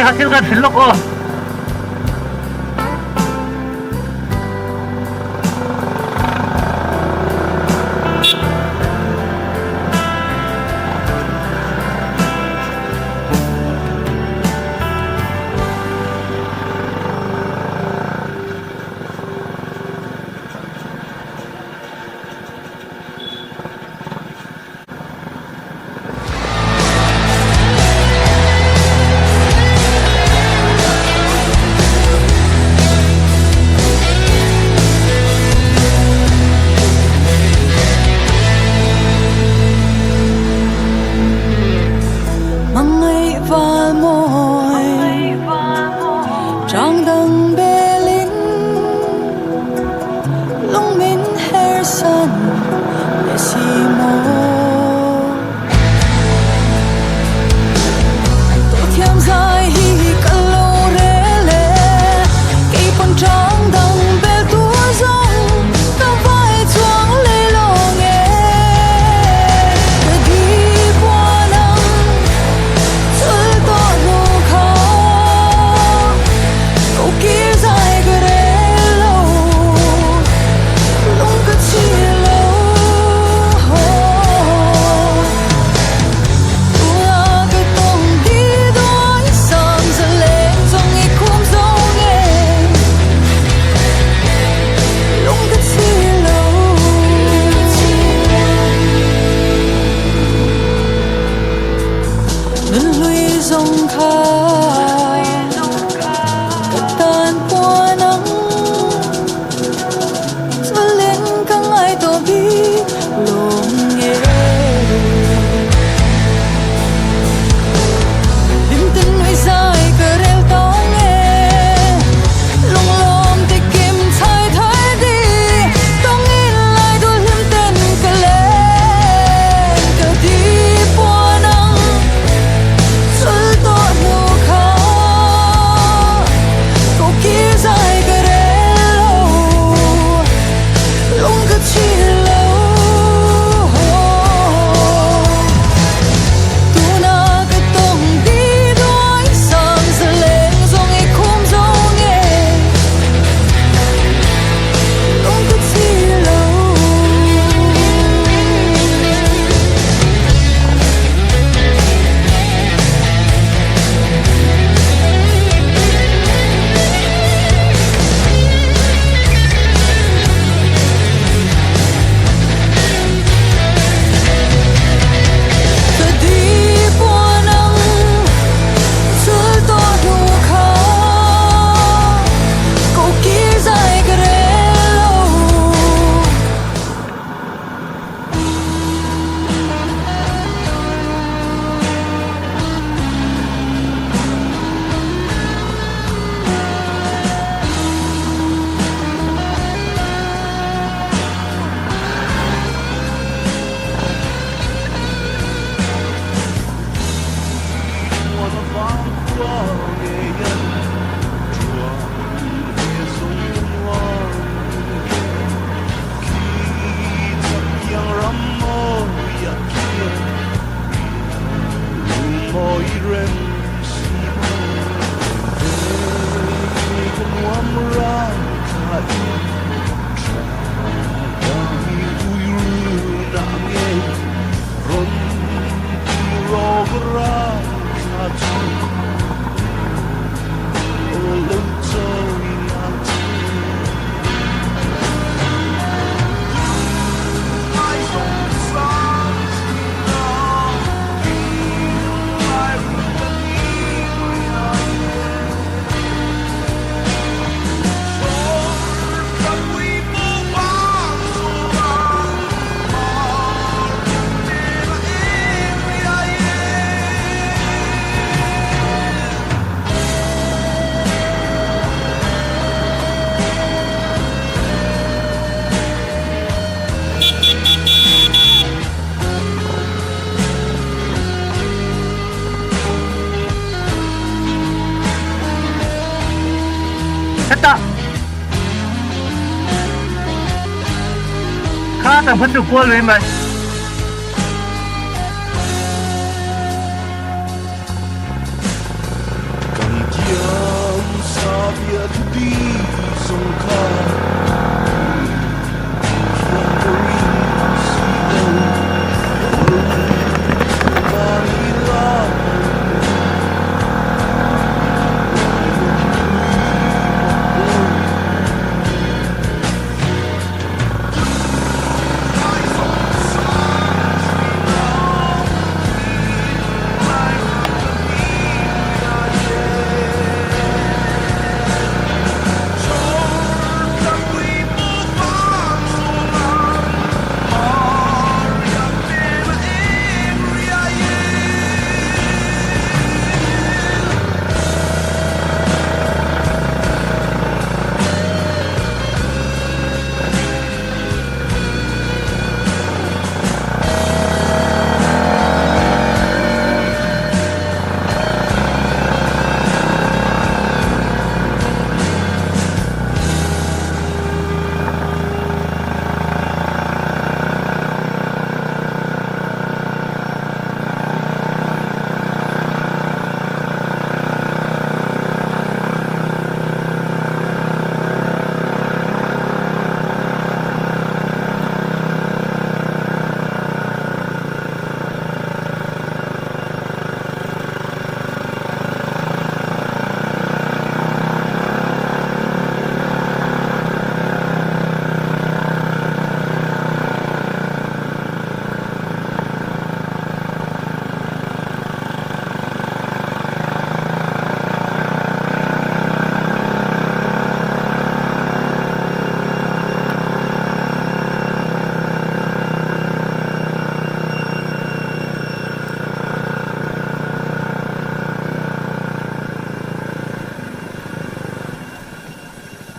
hasilkan silok oh. Tôi Thằng phân được quân lên mày.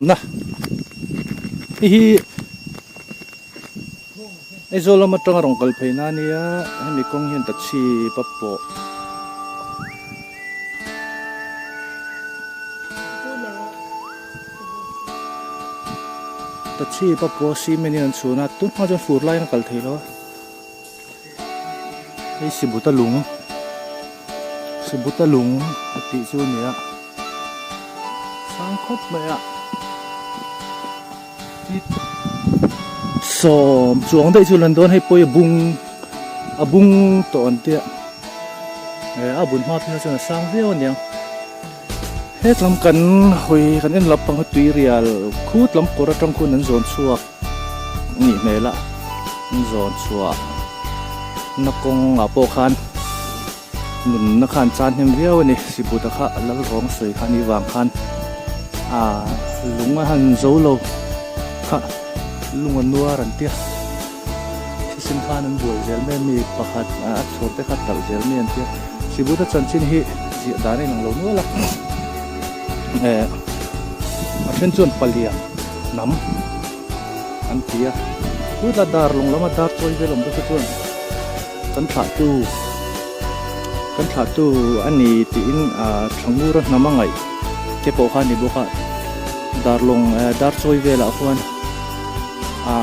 Na hi ai zolo ma tanga rong kal pheina nia mi kong hian ta chi papo ta chi papo si menian chuna tun ma jon fur lai na kal theilo ai sibuta lung ti chu nia sang khop maya so chuang dei chu London hei poi abung to an tia abun ma phina chuna sang veo niang he tlam kan hoi kan en lap pang tui rial khut lam kora tang kun an zon chuak ni mela an zon chuak nakong apo khan nun na khan chan hem veo ni sibuta kha lal rong soi khan i wang khan lunga han zolo kha lunga nuaran tia sim khan an bol zel me mi pakhat chote khat tal zel me an tia sibuta chanchin hi ji dane nang lo nuala achen chon palia nam an tia puta dar long lama dar choi velom da chon kan tha tu ani ti in thangura namangai ke po khan ni boka darlong dar choi vela khwan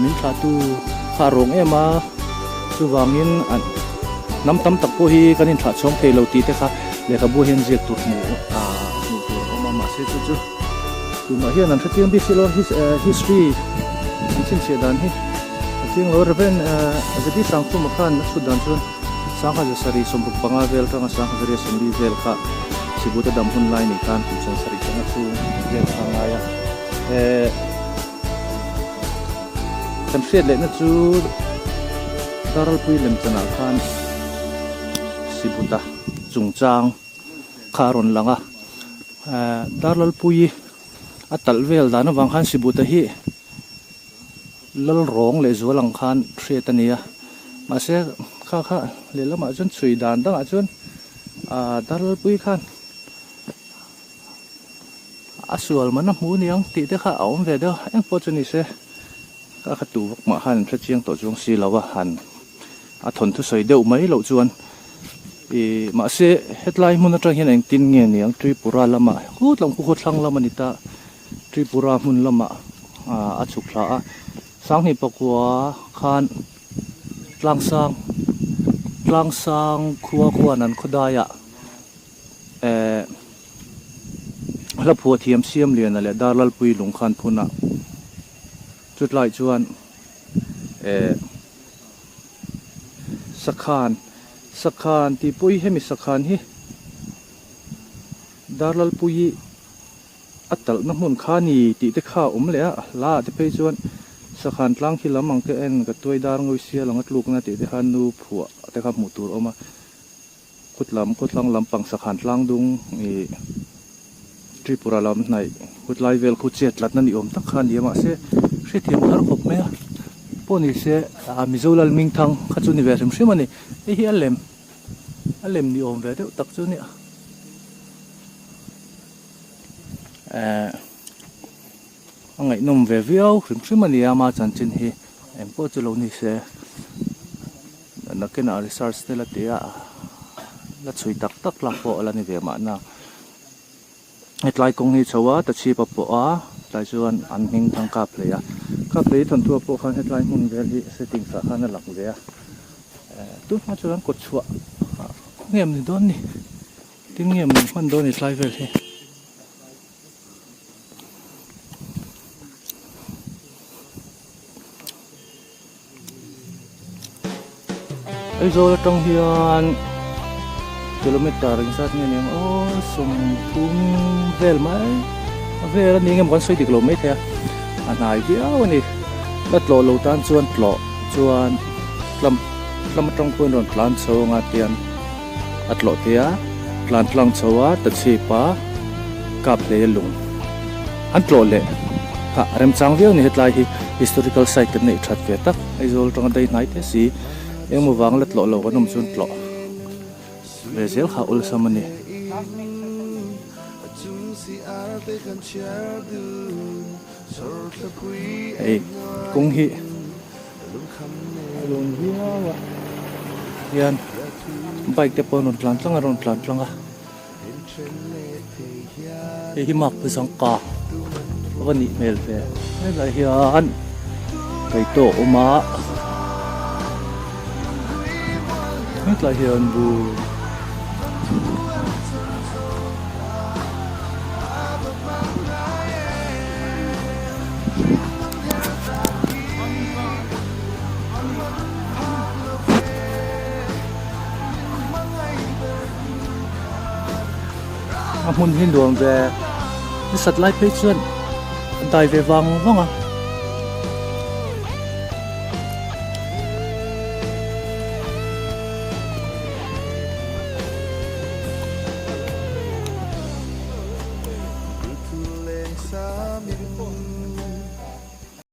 min tha tu kharong ema chuwangin an nam tam tak po hi kanin tha chom thei lo ti te kha le ka bu hen je tu mu mu tu ma se chu tu ma hian an thatiang bi silon his history chin che dan hi thing lo reven azati sang fu ma khan sudan chun sang kha sari somruk panga vel tanga sang zari sumli vel kha sibuta dam hun lai ni kan pu chang sari changa chu vel khanga ya kan fiat le na chu daral pui lem chana khan sibuta chungchang kharon langa daral pui atal vel dana wang khan sibuta hi lal rong le zualang khan thretania ma se kha le lama chun chui dan dang a chun daral pui khan asual mana mu niang ti te kha aum ve do eng po chuni se ka khatu wak ma han thla chiang to chung si lawa han a thon thu soi deuh mai lo chuan ma se headline mun atang hian eng tin nge niang Tripura lama hut lang khu thlang lama ni ta Tripura mun lama a chukla a sang ni pakwa khan tlangsang khuwa nan khodaya la phua thiam siam lian ale darlal pui lung khan phuna chutlai chuan sakhan ti pui hemi sakhan hi darlal pui atal na mun khani ti te kha le la te pe chuan sakhan tlang hi lamang ke en ka toy dar ngoi sia langat luk na ti te han nu phua te kha mu tur oma khutlang lampang sakhan tlang dung Tripura lam nai kutlai vel khu chet lat na ni om tak khan yama se hre thiam har khop me poni se mizolal ming thang kha chu ni ve rim hrimani hi alem ni om ve de tak chu ni angai nom ve viau hrimani ama chan chin hi em po chu lo ni se na kena research te la te la chui tak la po la ni ve ma na hetlai kong hi chawa ta chi pa po a tai chuan an hing thang kap le thon tu po khan hetlai mun vel hi setting sa khan lak ve a tu ma chuan ko chua ngem ni don ni tin ngem ni man don ni tlai vel hi ai zo tong hian kilometer ring sat nge nem sum thum vel mai vel ni ngem kon soi ti kilometer anai viau ni lat lo tan chuan tlam tong pun ron plan chonga tian atlo tia plan tlang chowa ta chi pa kap le lung an tlo le ka rem chang viau ni hetlai hi historical site kan nei that ve tak ai zol tong dai nai te si eng mo wang lat lo kanom chun tlo Brazil ha ul samani hey kung hi alon hiawa yan bike te pon plan tlanga hi mak pusang ka wani mel ve la hian kai to uma la hian bu mun hin luang ve sat lai pe chuan dai ve wang a